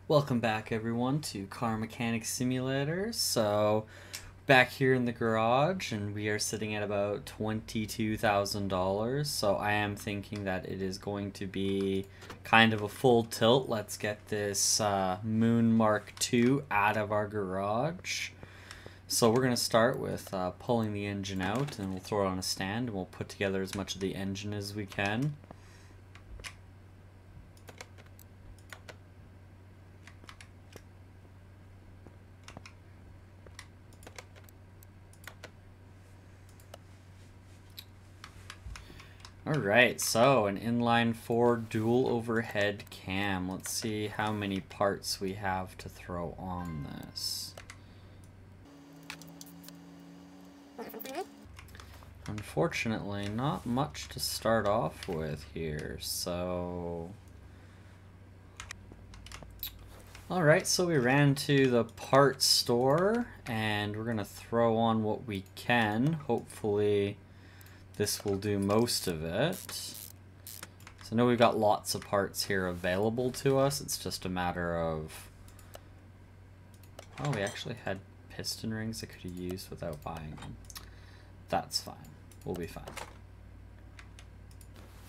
Welcome back everyone to Car Mechanics Simulator. So back here in the garage and we are sitting at about $22,000. So I am thinking that it is going to be kind of a full tilt. Let's get this Moon Mark II out of our garage. So we're going to start with pulling the engine out, and we'll throw it on a stand and we'll put together as much of the engine as we can. Alright, so an inline-4 dual overhead cam. Let's see how many parts we have to throw on this. Unfortunately, not much to start off with here, so... Alright, so we ran to the parts store, and we're gonna throw on what we can. Hopefully this will do most of it. So I know we've got lots of parts here available to us. It's just a matter of... Oh, we actually had piston rings I could have used without buying them. That's fine. We'll be fine.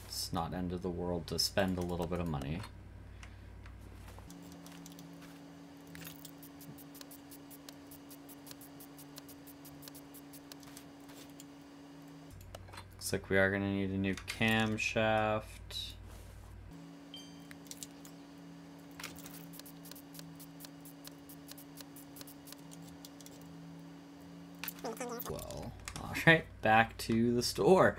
It's not end of the world to spend a little bit of money. Looks like we are going to need a new camshaft. Well, alright, back to the store.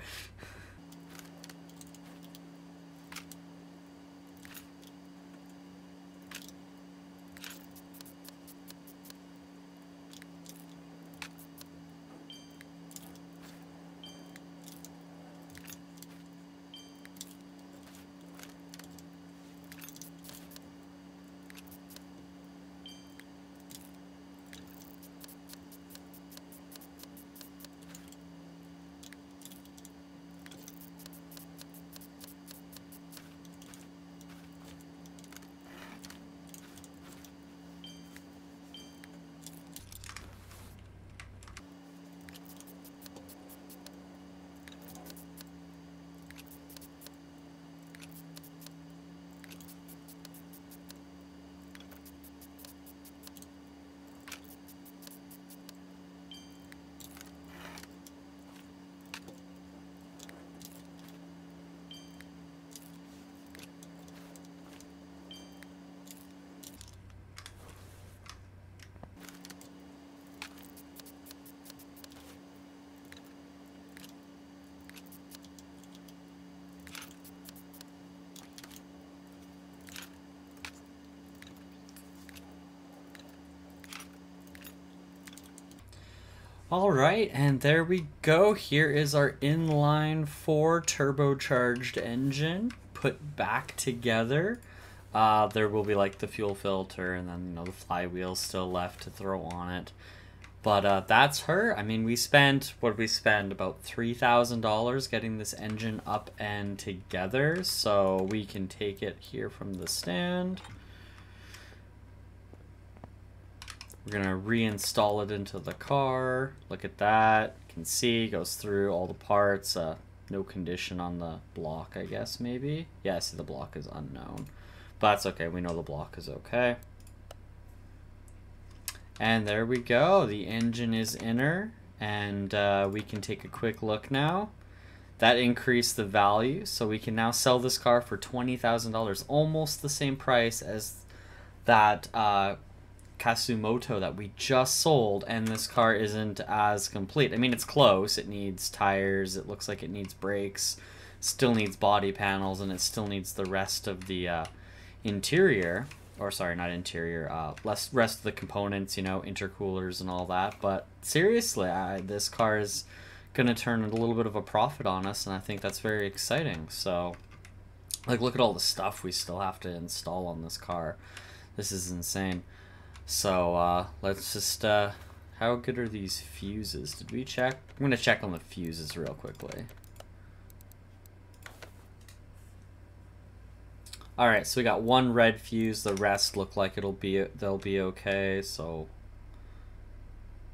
Alright, and there we go. Here is our inline-4 turbocharged engine put back together. There will be like the fuel filter and then, you know, the flywheel still left to throw on it. But that's her. I mean, we spent, what did we spend? About $3,000 getting this engine up and together. So we can take it here from the stand. We're gonna reinstall it into the car. Look at that. You can see, goes through all the parts. No condition on the block, I guess, maybe. Yeah, see the block is unknown. But that's okay, we know the block is okay. And there we go. The engine is inner, and we can take a quick look now. That increased the value, so we can now sell this car for $20,000. Almost the same price as that Kasumoto that we just sold, and this car isn't as complete. I mean, it's close. It needs tires, it looks like it needs brakes, still needs body panels, and it still needs the rest of the interior, or sorry, not interior, rest of the components, you know, intercoolers and all that. But seriously, this car is gonna turn a little bit of a profit on us, and I think that's very exciting. So, like, look at all the stuff we still have to install on this car. This is insane. So let's just how good are these fuses? Did we check? I'm gonna check on the fuses real quickly. All right, so we got one red fuse. The rest look like they'll be okay. So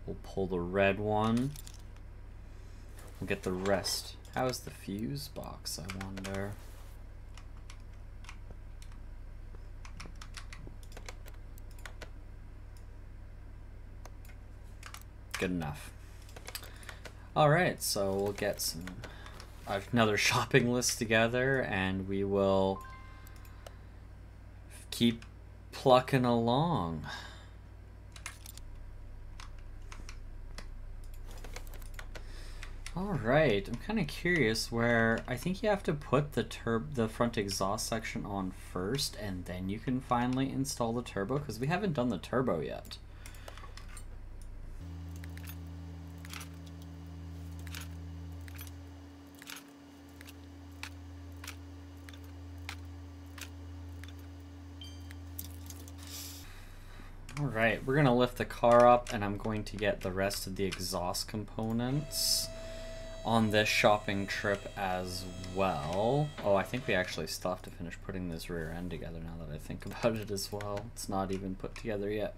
we'll pull the red one. We'll get the rest. How is the fuse box, I wonder? Good enough. All right, so we'll get another shopping list together, and we will keep plucking along. All right, I'm kind of curious where I think you have to put the front exhaust section on first, and then you can finally install the turbo, because we haven't done the turbo yet. Alright, we're going to lift the car up, and I'm going to get the rest of the exhaust components on this shopping trip as well. Oh, I think we actually still have to finish putting this rear end together now that I think about it as well. It's not even put together yet.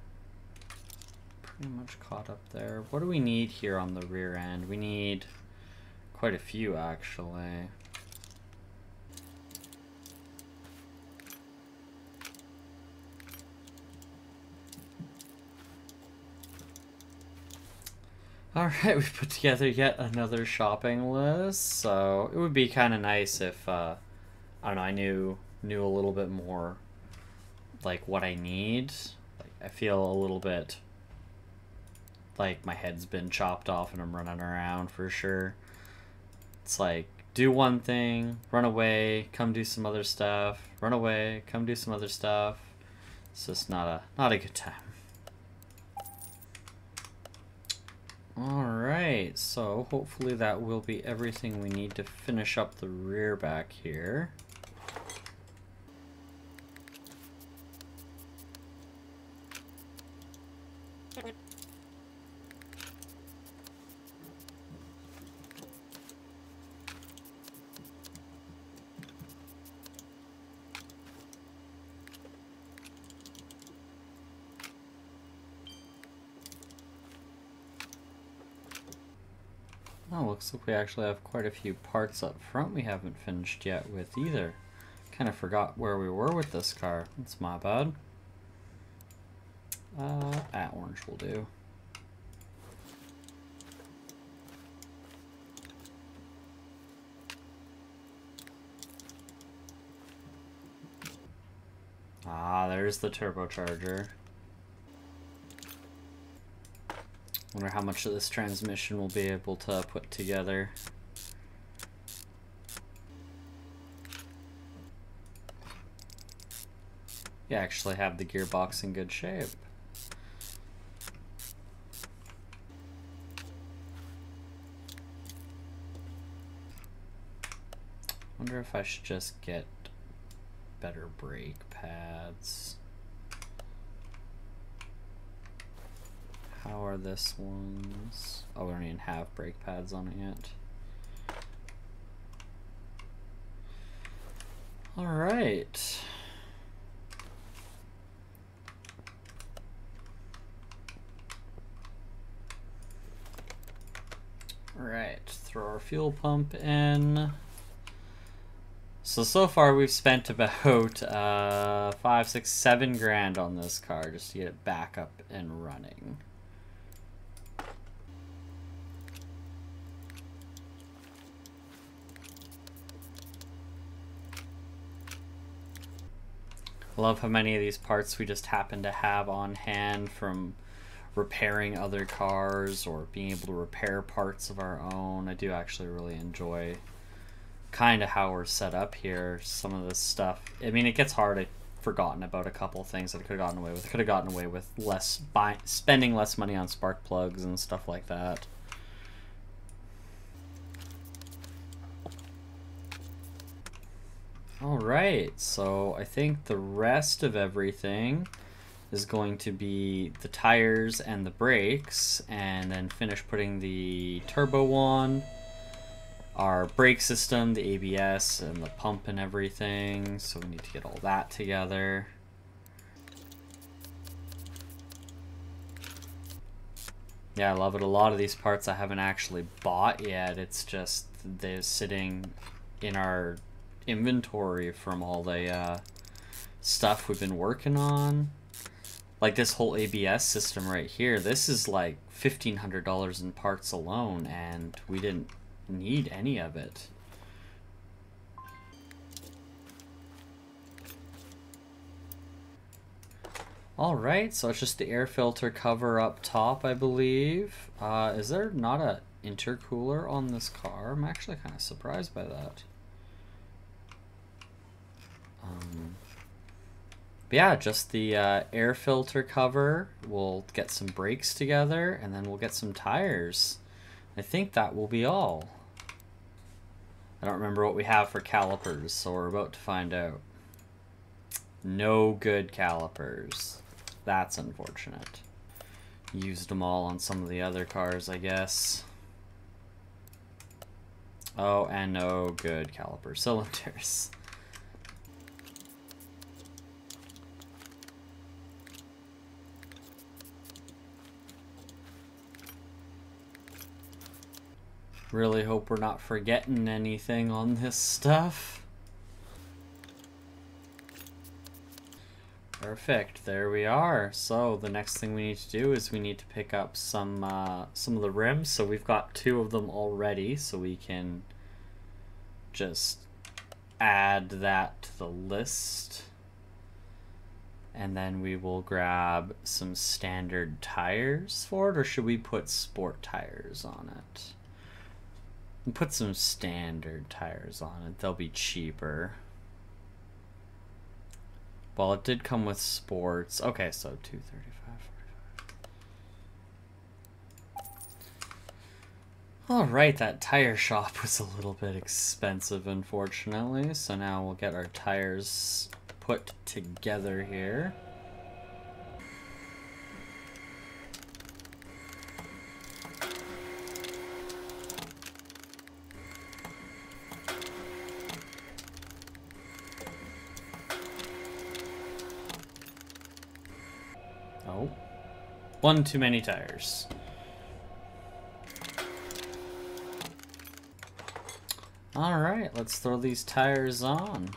Pretty much caught up there. What do we need here on the rear end? We need quite a few, actually. Alright, we put together yet another shopping list, so it would be kind of nice if, I don't know, I knew a little bit more, like, what I need. Like, I feel a little bit like my head's been chopped off and I'm running around for sure. It's like, do one thing, run away, come do some other stuff, run away, come do some other stuff. It's just not a good time. Alright, so hopefully that will be everything we need to finish up the rear back here. Oh, looks like we actually have quite a few parts up front we haven't finished yet with either. Kind of forgot where we were with this car. That's my bad. Orange will do. Ah, there's the turbocharger. Wonder how much of this transmission we'll be able to put together. You actually have the gearbox in good shape. Wonder if I should just get better brake pads. How are this ones? Oh, we don't even have brake pads on it yet. Alright. Alright, throw our fuel pump in. So far we've spent about 5, 6, 7 grand on this car just to get it back up and running. I love how many of these parts we just happen to have on hand from repairing other cars or being able to repair parts of our own. I do actually really enjoy kind of how we're set up here. Some of this stuff, I mean, it gets hard. I've forgotten about a couple things that I could have gotten away with. I could have gotten away with spending less money on spark plugs and stuff like that. Alright, so I think the rest of everything is going to be the tires and the brakes, and then finish putting the turbo on. our brake system, the ABS, and the pump and everything. So we need to get all that together. Yeah, I love it. A lot of these parts I haven't actually bought yet. It's just they're sitting in our inventory from all the stuff we've been working on. Like this whole ABS system right here, this is like $1,500 in parts alone, and we didn't need any of it. Alright, so it's just the air filter cover up top, I believe. Is there not a intercooler on this car? I'm actually kind of surprised by that. But yeah, just the air filter cover. We'll get some brakes together, and then we'll get some tires. I think that will be all. I don't remember what we have for calipers, so we're about to find out. No good calipers. That's unfortunate. Used them all on some of the other cars, I guess. Oh, and no good caliper cylinders. Really hope we're not forgetting anything on this stuff. Perfect, there we are. So the next thing we need to do is we need to pick up some of the rims. So we've got 2 of them already, so we can just add that to the list. And then we will grab some standard tires for it, or should we put sport tires on it? We'll put some standard tires on it, they'll be cheaper. Well, it did come with sports. Okay, so 235, 45. Alright, that tire shop was a little bit expensive, unfortunately. So now we'll get our tires put together here. Oh, one too many tires. All right, let's throw these tires on.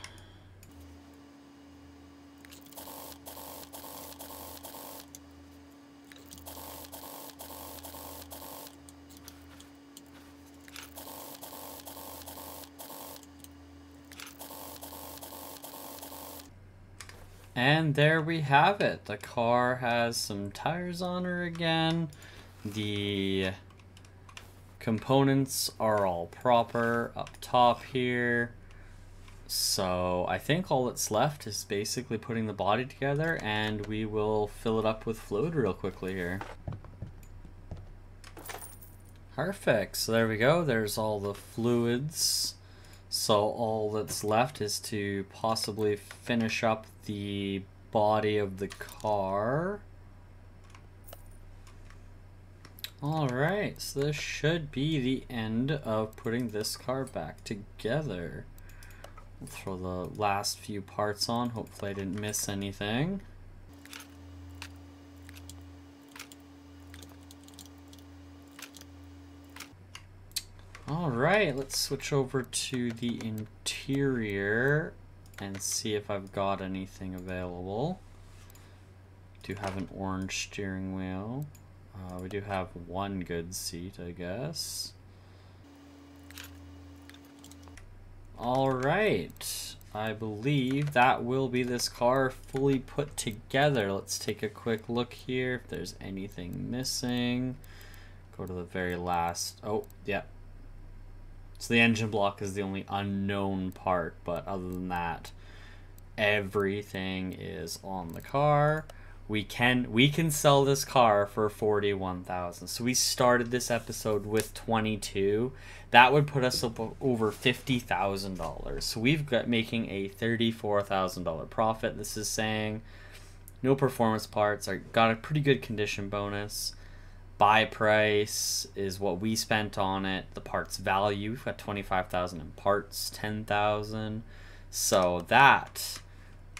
And there we have it. The car has some tires on her again. The components are all proper up top here. So I think all that's left is basically putting the body together, and we will fill it up with fluid real quickly here. Perfect. So there we go. There's all the fluids. So all that's left is to possibly finish up the body of the car. Alright, so this should be the end of putting this car back together. We'll throw the last few parts on. Hopefully I didn't miss anything. Alright, let's switch over to the interior and see if I've got anything available. Do have an orange steering wheel. We do have one good seat, I guess. Alright, I believe that will be this car fully put together. Let's take a quick look here if there's anything missing. Go to the very last. Oh, yeah. So the engine block is the only unknown part, but other than that, everything is on the car. We can sell this car for $41,000. So we started this episode with 22. That would put us up over $50,000. So we've got making a $34,000 profit. This is saying no performance parts. Got a pretty good condition bonus. Buy price is what we spent on it. The parts value, we've got 25,000 in parts, 10,000. So that,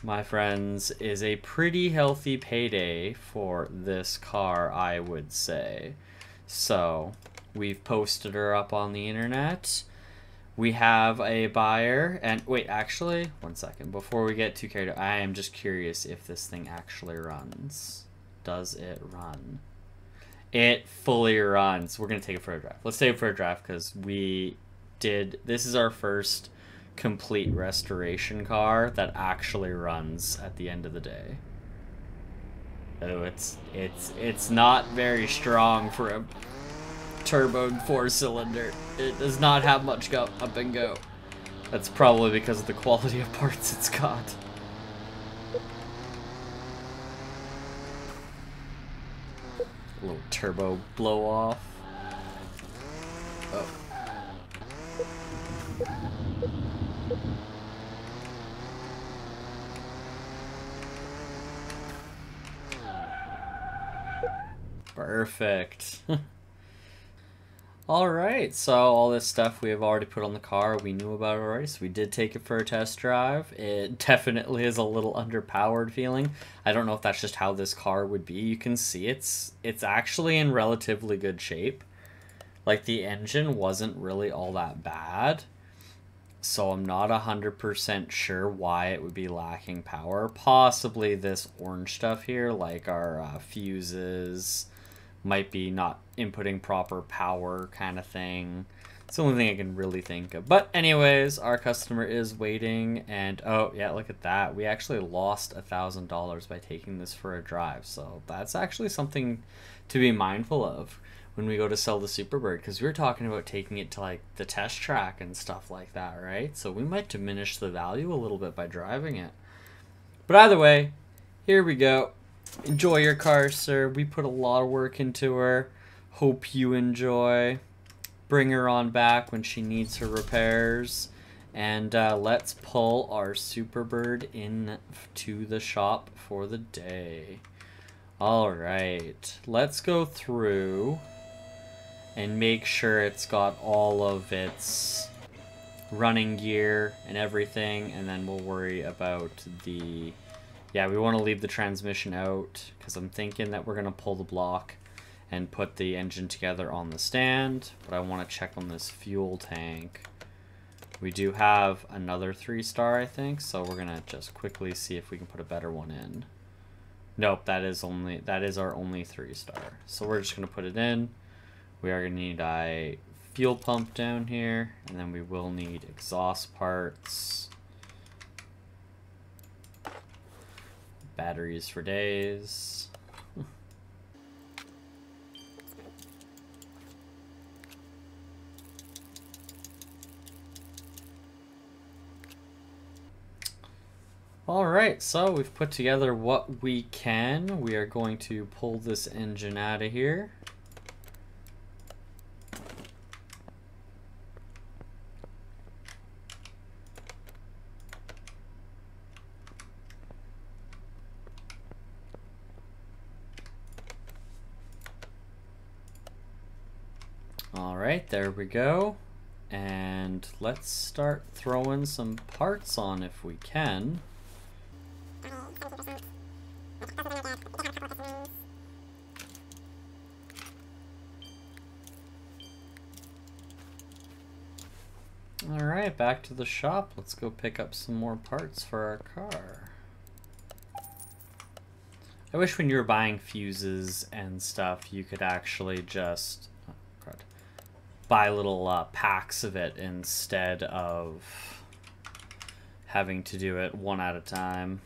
my friends, is a pretty healthy payday for this car, I would say. So we've posted her up on the internet. We have a buyer, and wait, actually, one second. Before we get too carried away, I am just curious if this thing actually runs. Does it run? It fully runs. We're going to take it for a drive. Let's take it for a drive because this is our first complete restoration car that actually runs at the end of the day. Oh, it's not very strong for a turboed 4-cylinder. It does not have much go up and go. That's probably because of the quality of parts it's got. A little turbo blow off. Oh. Perfect. Alright, so all this stuff we have already put on the car, we knew about it already, so we did take it for a test drive. It definitely is a little underpowered feeling. I don't know if that's just how this car would be. You can see it's actually in relatively good shape. Like, the engine wasn't really all that bad, so I'm not 100% sure why it would be lacking power. Possibly this orange stuff here, like our fuses, might be not inputting proper power kind of thing. It's the only thing I can really think of. But anyways, our customer is waiting, and oh yeah, look at that. We actually lost $1,000 by taking this for a drive. So that's actually something to be mindful of when we go to sell the Superbird, because we were talking about taking it to like the test track and stuff like that, right? So we might diminish the value a little bit by driving it. But either way, here we go. Enjoy your car, sir. We put a lot of work into her. Hope you enjoy. Bring her on back when she needs her repairs. And let's pull our Superbird in to the shop for the day. Alright, let's go through and make sure it's got all of its running gear and everything, and then we'll worry about the... Yeah, we want to leave the transmission out because I'm thinking that we're going to pull the block and put the engine together on the stand, but I want to check on this fuel tank. We do have another 3-star, I think, so we're going to just quickly see if we can put a better one in. Nope, that is our only 3-star. So we're just going to put it in. We are going to need a fuel pump down here, and then we will need exhaust parts. Batteries for days. Alright, so we've put together what we can. We are going to pull this engine out of here. Alright, there we go. And let's start throwing some parts on if we can. Alright, back to the shop. Let's go pick up some more parts for our car. I wish when you were buying fuses and stuff, you could actually just buy little packs of it instead of having to do it one at a time.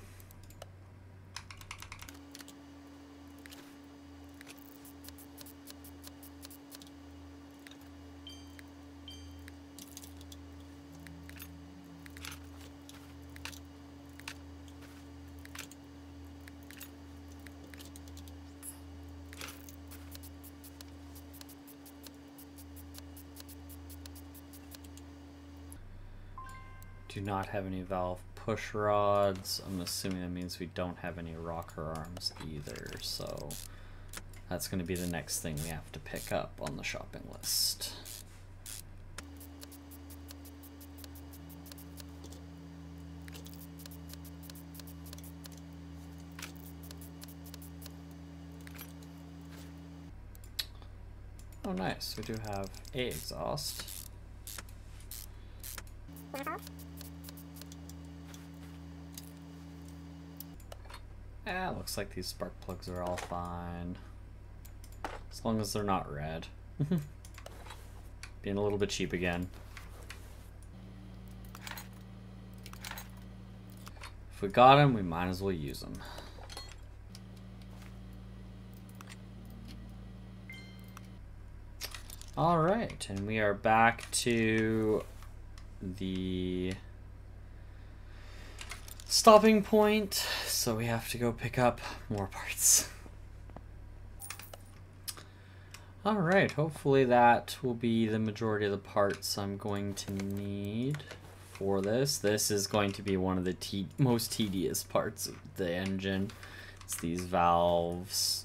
Do not have any valve push rods. I'm assuming that means we don't have any rocker arms either, so That's going to be the next thing we have to pick up on the shopping list. Oh nice, we do have a exhaust. Yeah, looks like these spark plugs are all fine. As long as they're not red. Being a little bit cheap again. If we got them, we might as well use them. Alright, and we are back to the stopping point, so we have to go pick up more parts. Alright, hopefully that will be the majority of the parts I'm going to need for this. This is going to be one of the most tedious parts of the engine. It's these valves.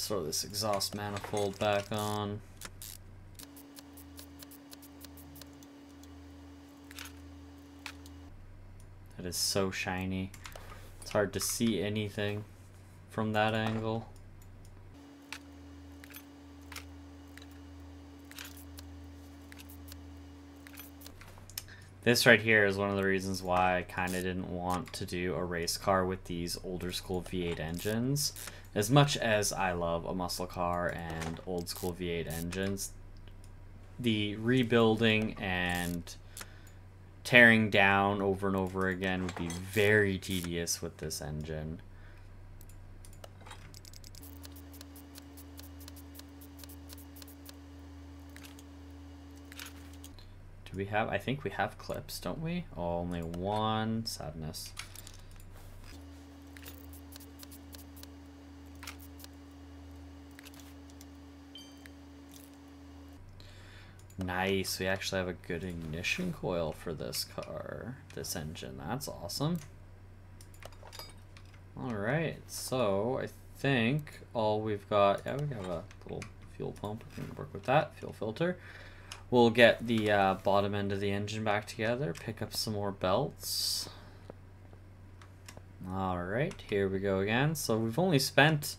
Let's throw this exhaust manifold back on. That is so shiny. It's hard to see anything from that angle. This right here is one of the reasons why I kind of didn't want to do a race car with these older school V8 engines. As much as I love a muscle car and old school V8 engines, the rebuilding and tearing down over and over again would be very tedious with this engine. Do we have, I think we have clips, don't we? Oh, only one. Sadness. Nice, we actually have a good ignition coil for this car, this engine. That's awesome. Alright, so I think all we've got, yeah, we have a little fuel pump. We can work with that, fuel filter. We'll get the bottom end of the engine back together, pick up some more belts. Alright, here we go again. So we've only spent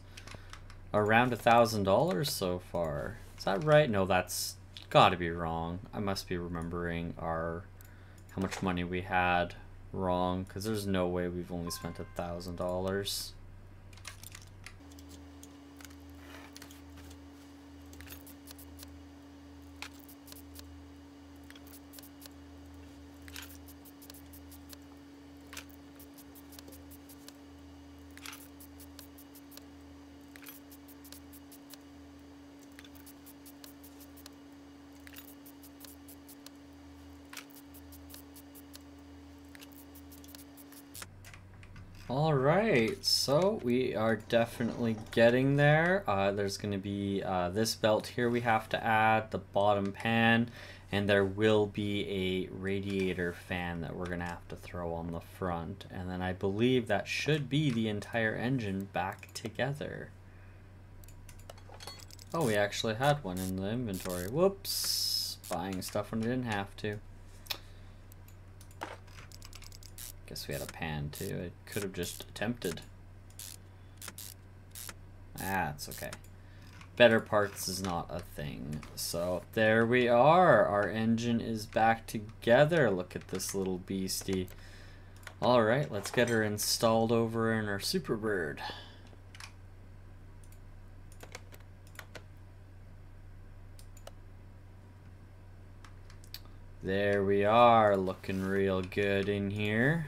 around $1,000 so far. Is that right? No, that's gotta be wrong. I must be remembering how much money we had wrong, because there's no way we've only spent $1,000. Alright, so we are definitely getting there. There's going to be this belt here we have to add, the bottom pan, and there will be a radiator fan that we're going to have to throw on the front. And then I believe that should be the entire engine back together. Oh, we actually had one in the inventory. Whoops! Buying stuff when I didn't have to. Guess we had a pan too. I could have just attempted. Ah, it's okay. Better parts is not a thing. So there we are. Our engine is back together. Look at this little beastie. Alright, let's get her installed over in our Superbird. There we are, looking real good in here.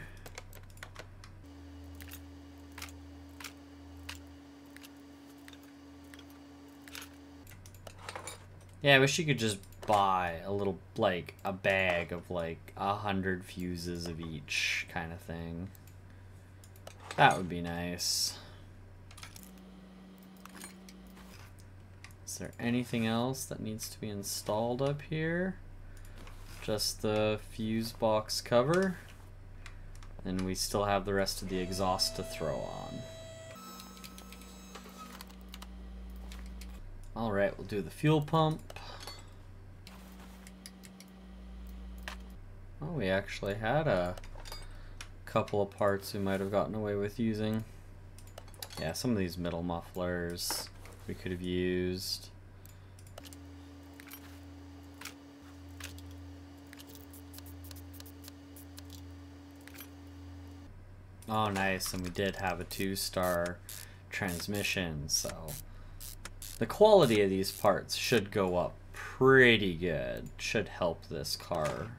Yeah, I wish you could just buy a little, like, a bag of, like, 100 fuses of each kind of thing. That would be nice. Is there anything else that needs to be installed up here? Just the fuse box cover. And we still have the rest of the exhaust to throw on. Alright, we'll do the fuel pump. Oh, we actually had a couple of parts we might have gotten away with using. Yeah, some of these middle mufflers we could have used. Oh, nice, and we did have a 2-star transmission, so the quality of these parts should go up pretty good. Should help this car.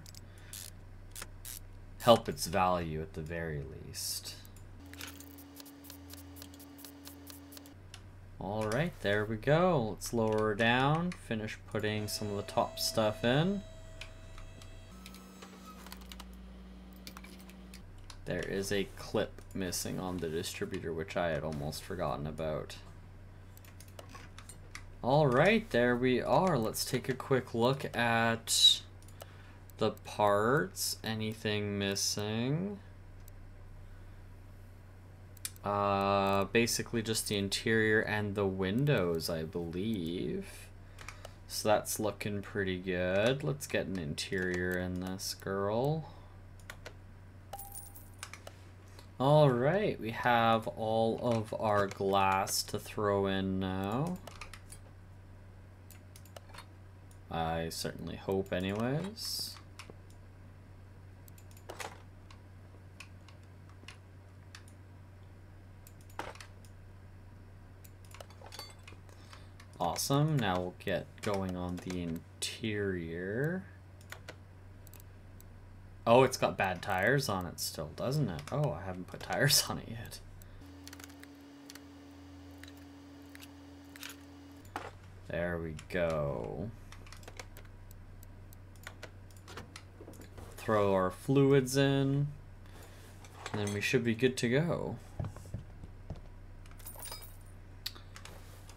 Help its value at the very least. Alright, there we go. Let's lower her down, finish putting some of the top stuff in. There is a clip missing on the distributor, which I had almost forgotten about. Alright, there we are. Let's take a quick look at the parts. Anything missing? Basically just the interior and the windows, I believe. So that's looking pretty good. Let's get an interior in this girl. Alright, we have all of our glass to throw in now. I certainly hope anyways. Awesome, now we'll get going on the interior. Oh, it's got bad tires on it still, doesn't it? Oh, I haven't put tires on it yet. There we go. Throw our fluids in, and then we should be good to go.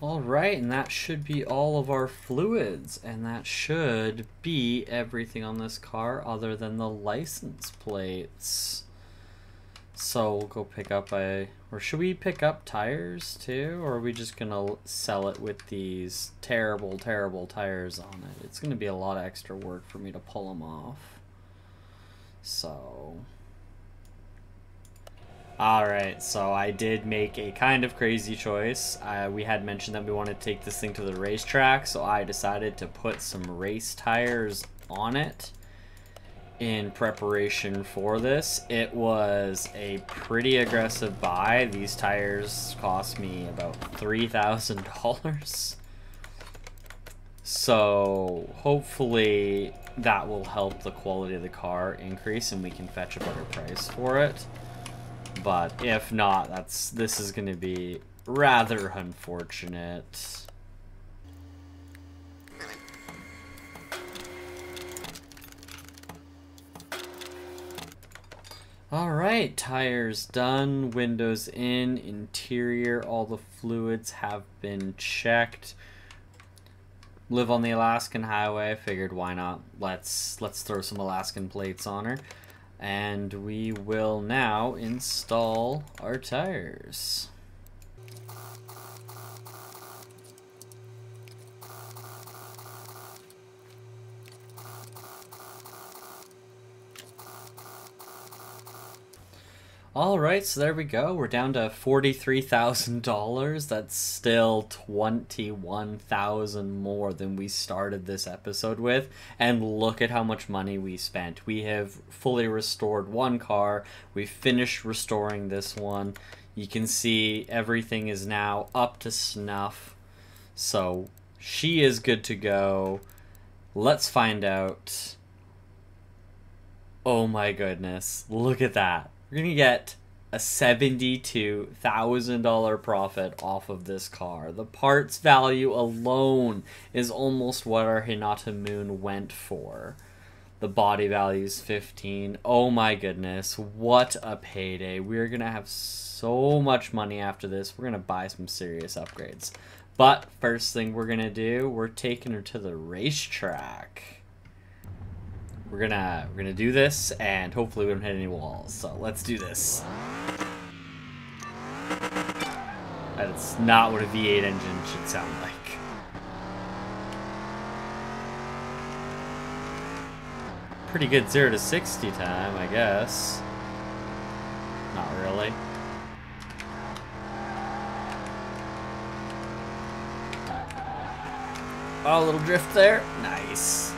Alright, and that should be all of our fluids, and that should be everything on this car other than the license plates. So we'll go pick up or should we pick up tires too, or are we just gonna sell it with these terrible, terrible tires on it? It's gonna be a lot of extra work for me to pull them off. So... Alright, so I did make a kind of crazy choice. We had mentioned that we wanted to take this thing to the racetrack, so I decided to put some race tires on it in preparation for this. It was a pretty aggressive buy. These tires cost me about $3,000. So hopefully that will help the quality of the car increase and we can fetch a better price for it. But if not, this is going to be rather unfortunate. Alright, tires done, windows in, interior, all the fluids have been checked. Live on the Alaskan highway, figured why not, let's throw some Alaskan plates on her. And we will now install our tires. Alright, so there we go. We're down to $43,000. That's still $21,000 more than we started this episode with. And look at how much money we spent. We have fully restored one car. We finished restoring this one. You can see everything is now up to snuff. So she is good to go. Let's find out. Oh my goodness. Look at that. We're going to get a $72,000 profit off of this car. The parts value alone is almost what our Hinata Moon went for. The body value is 15. Oh my goodness, what a payday. We're gonna have so much money after this. We're gonna buy some serious upgrades. But first thing we're gonna do, we're taking her to the racetrack. We're gonna do this, and hopefully we don't hit any walls. So let's do this. That's not what a V8 engine should sound like. Pretty good 0 to 60 time, I guess. Not really. Oh, a little drift there. Nice.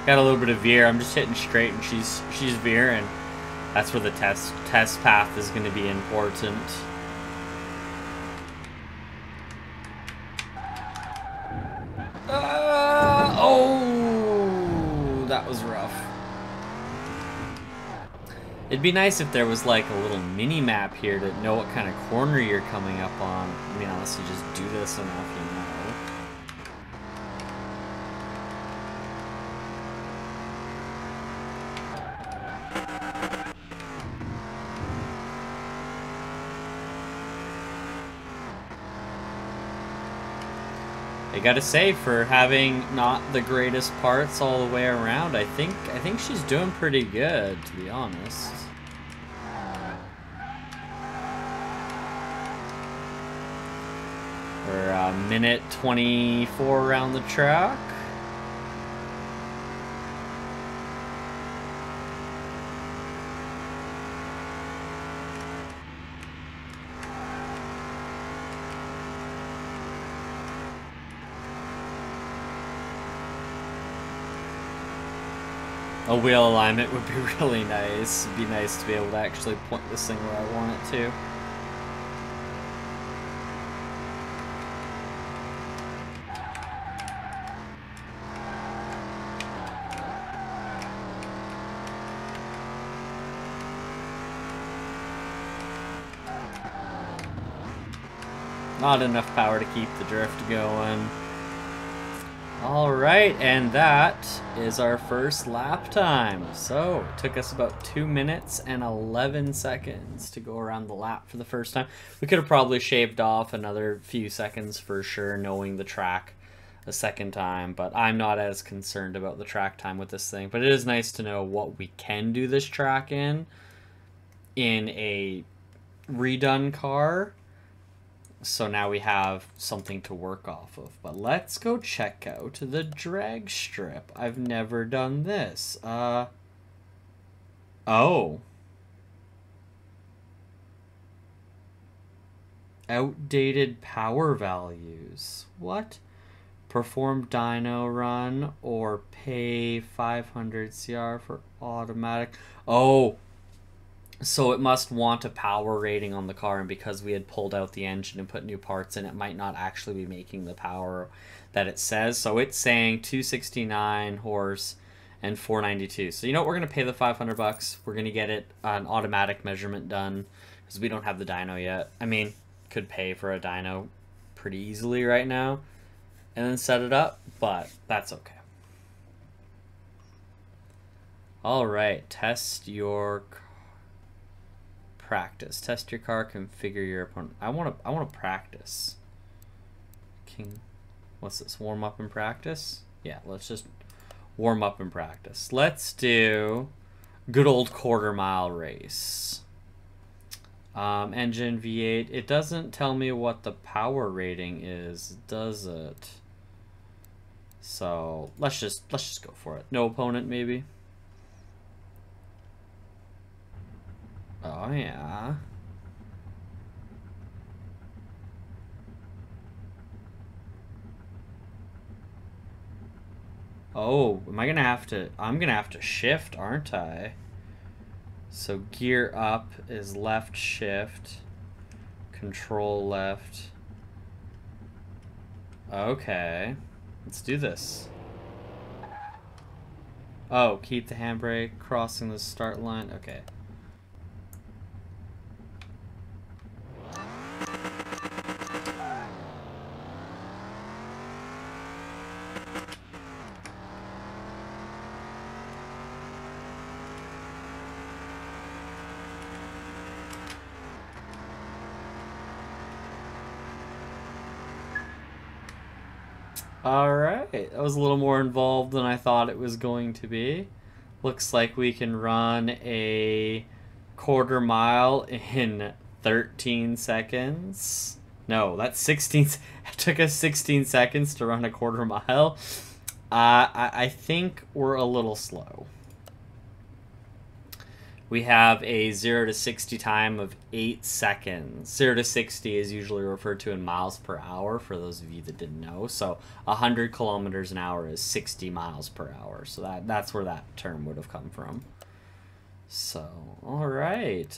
Got a little bit of veer. I'm just hitting straight, and she's veering. That's where the test path is going to be important. Oh, that was rough. It'd be nice if there was like a little mini map here to know what kind of corner you're coming up on. I mean, unless you just do this enough, you know. I gotta say, for having not the greatest parts all the way around, I think she's doing pretty good, to be honest. We're a minute 24 around the track. A wheel alignment would be really nice. It'd be nice to be able to actually point this thing where I want it to. Not enough power to keep the drift going. Alright, and that is our first lap time. So, it took us about 2 minutes and 11 seconds to go around the lap for the first time. We could have probably shaved off another few seconds for sure, knowing the track a second time, but I'm not as concerned about the track time with this thing. But it is nice to know what we can do this track in a redone car. So now we have something to work off of. But let's go check out the drag strip. I've never done this. Oh. Outdated power values. What? Perform dyno run or pay 500 CR for automatic. Oh. So it must want a power rating on the car, and because we had pulled out the engine and put new parts in, it might not actually be making the power that it says. So it's saying 269 horse and 492. So you know what? We're going to pay the 500 bucks. We're going to get it an automatic measurement done because we don't have the dyno yet. I mean, could pay for a dyno pretty easily right now and then set it up, but that's okay. All right, test your practice. Test your car, configure your opponent. I want to practice. What's this? Warm up and practice? Yeah, let's just warm up and practice. Let's do good old quarter mile race. Engine V8. It doesn't tell me what the power rating is, does it? So let's just go for it. No opponent, maybe. Oh, yeah. Oh, am I gonna have to... I'm gonna have to shift, aren't I? So gear up is left shift. Control left. Okay. Let's do this. Oh, keep the handbrake, crossing the start line. Okay. Alright, that was a little more involved than I thought it was going to be. Looks like we can run a quarter mile in 13 seconds. No, that's 16. It took us 16 seconds to run a quarter mile. I think we're a little slow. We have a 0 to 60 time of 8 seconds. 0 to 60 is usually referred to in miles per hour, for those of you that didn't know. So 100 kilometers an hour is 60 miles per hour. So that's where that term would have come from. So, all right.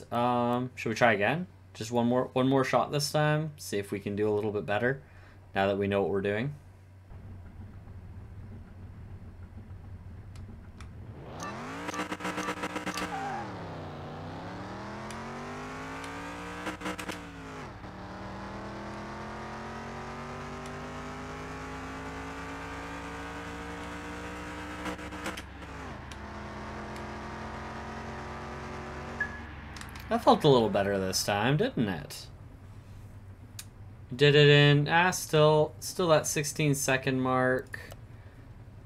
Should we try again? Just one more shot this time. See if we can do a little bit better now that we know what we're doing. That felt a little better this time, didn't it? Did it in still that 16-second mark.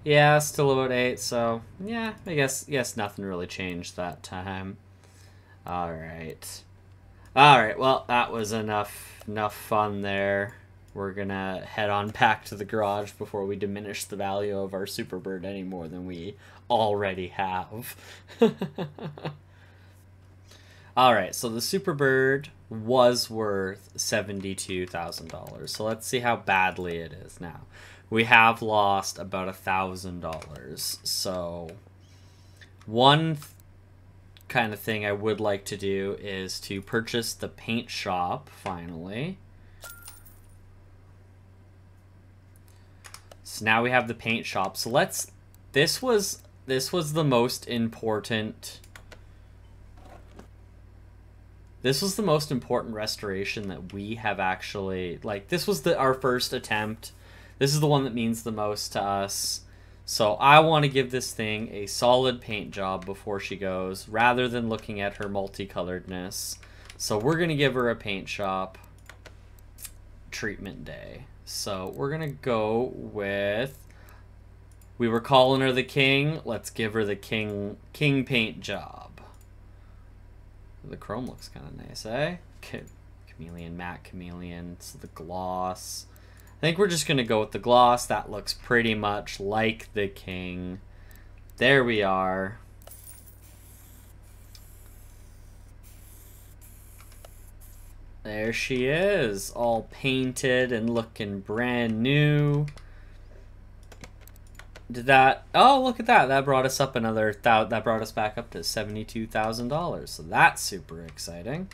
Yeah, still about 8, so yeah, I guess nothing really changed that time. Alright. Alright, well, that was enough fun there. We're gonna head on back to the garage before we diminish the value of our Superbird any more than we already have. Alright, so the Superbird was worth $72,000. So let's see how badly it is now. We have lost about $1,000. So one kind of thing I would like to do is to purchase the paint shop finally. So now we have the paint shop. So this was the most important. This was the most important restoration that we have actually, like, this was our first attempt. This is the one that means the most to us. So I want to give this thing a solid paint job before she goes, rather than looking at her multicoloredness. So we're going to give her a paint shop treatment day. So we're going to go with, we were calling her the king. Let's give her the king paint job. The chrome looks kind of nice, eh? Chameleon, matte chameleon. So the gloss. I think we're just going to go with the gloss. That looks pretty much like the king. There we are. There she is, all painted and looking brand new. Did that? Oh, look at that! That brought us up another. That brought us back up to $72,000. So that's super exciting.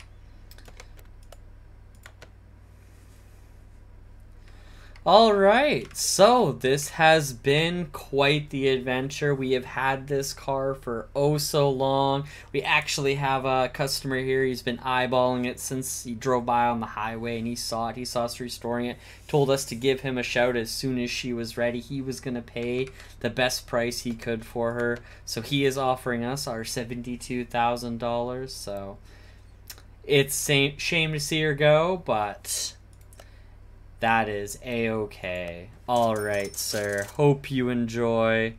All right, so this has been quite the adventure. We have had this car for oh so long. We actually have a customer here. He's been eyeballing it since he drove by on the highway and he saw it. He saw us restoring it. Told us to give him a shout as soon as she was ready. He was going to pay the best price he could for her. So he is offering us our $72,000. So it's shame to see her go, but that is a-okay. Alright, sir. Hope you enjoy.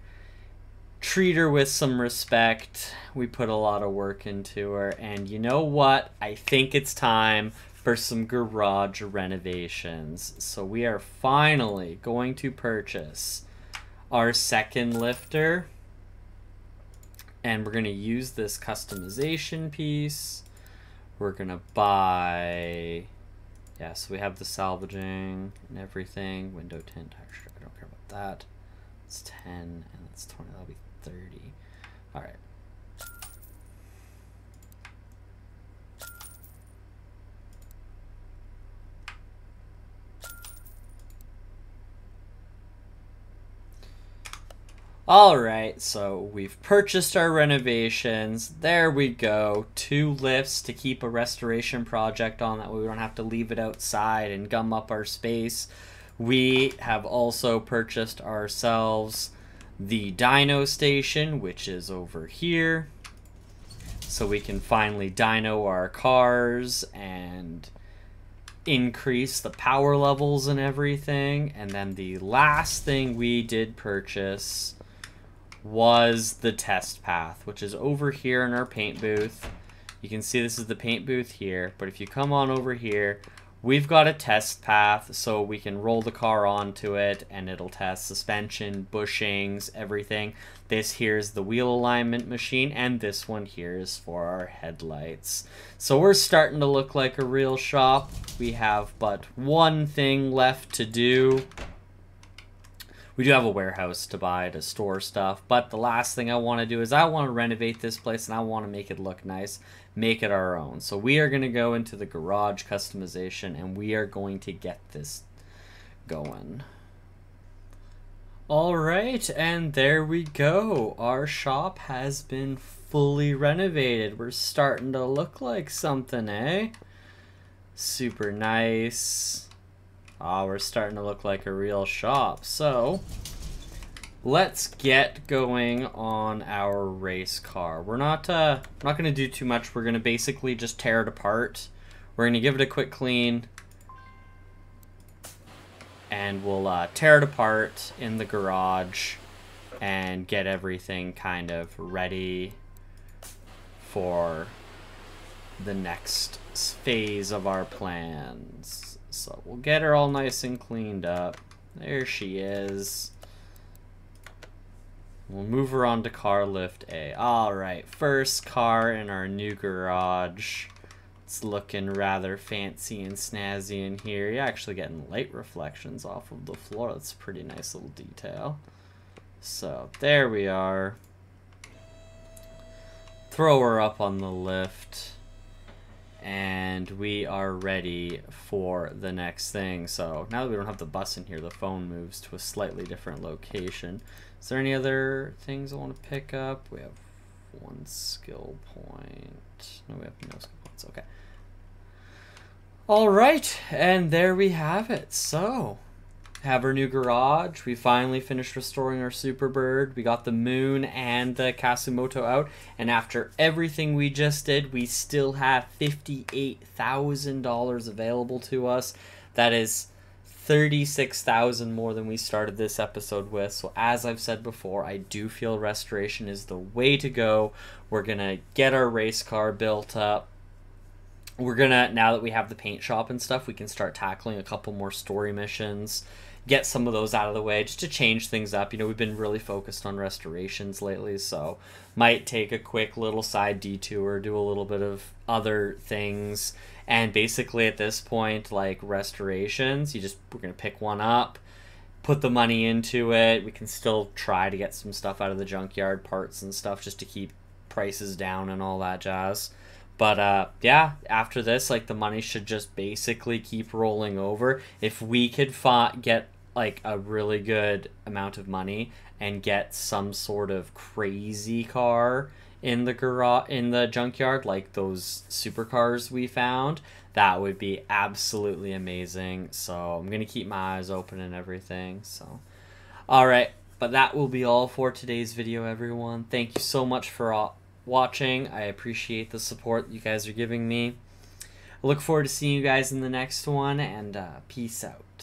Treat her with some respect. We put a lot of work into her. And you know what? I think it's time for some garage renovations. So we are finally going to purchase our second lifter. And we're going to use this customization piece. We're going to buy... Yeah, so we have the salvaging and everything. Window tint texture, I don't care about that. It's 10 and it's 20, that'll be 30. All right. Alright, so we've purchased our renovations. There we go. 2 lifts to keep a restoration project on. That way we don't have to leave it outside and gum up our space. We have also purchased ourselves the dyno station, which is over here. So we can finally dyno our cars and increase the power levels and everything. And then the last thing we did purchase was the test path, which is over here in our paint booth. You can see this is the paint booth here, but if you come on over here, we've got a test path, so we can roll the car onto it and it'll test suspension, bushings, everything. This here is the wheel alignment machine, and this one here is for our headlights. So we're starting to look like a real shop. We have but one thing left to do. We do have a warehouse to buy to store stuff, but the last thing I want to do is I want to renovate this place and I want to make it look nice, make it our own. So we are going to go into the garage customization and we are going to get this going. All right, and there we go. Our shop has been fully renovated. We're starting to look like something, eh? Super nice. Oh, we're starting to look like a real shop. So, let's get going on our race car. We're not going to do too much. We're going to basically just tear it apart. We're going to give it a quick clean. And we'll tear it apart in the garage and get everything kind of ready for the next phase of our plans. So we'll get her all nice and cleaned up. There she is. We'll move her on to car lift A. Alright, first car in our new garage. It's looking rather fancy and snazzy in here. You're actually getting light reflections off of the floor. That's a pretty nice little detail. So there we are. Throw her up on the lift. And we are ready for the next thing. So now that we don't have the bus in here, the phone moves to a slightly different location. Is there any other things I want to pick up? We have 1 skill point. No, we have no skill points. Okay. All right, and there we have it. So, have our new garage. We finally finished restoring our Superbird. We got the Moon and the Kasumoto out. And after everything we just did, we still have $58,000 available to us. That is $36,000 more than we started this episode with. So as I've said before, I do feel restoration is the way to go. We're going to get our race car built up. We're going to, now that we have the paint shop and stuff, we can start tackling a couple more story missions. Get some of those out of the way just to change things up. You know, we've been really focused on restorations lately, so might take a quick little side detour, do a little bit of other things. And basically at this point, like restorations, we're going to pick one up, put the money into it. We can still try to get some stuff out of the junkyard, parts and stuff, just to keep prices down and all that jazz. But yeah, after this, like, the money should just basically keep rolling over. If we could get like a really good amount of money and get some sort of crazy car in the garage, in the junkyard, like those supercars we found, that would be absolutely amazing. So I'm gonna keep my eyes open and everything. So, all right, but that will be all for today's video, everyone. Thank you so much for watching. I appreciate the support you guys are giving me. I look forward to seeing you guys in the next one, and peace out.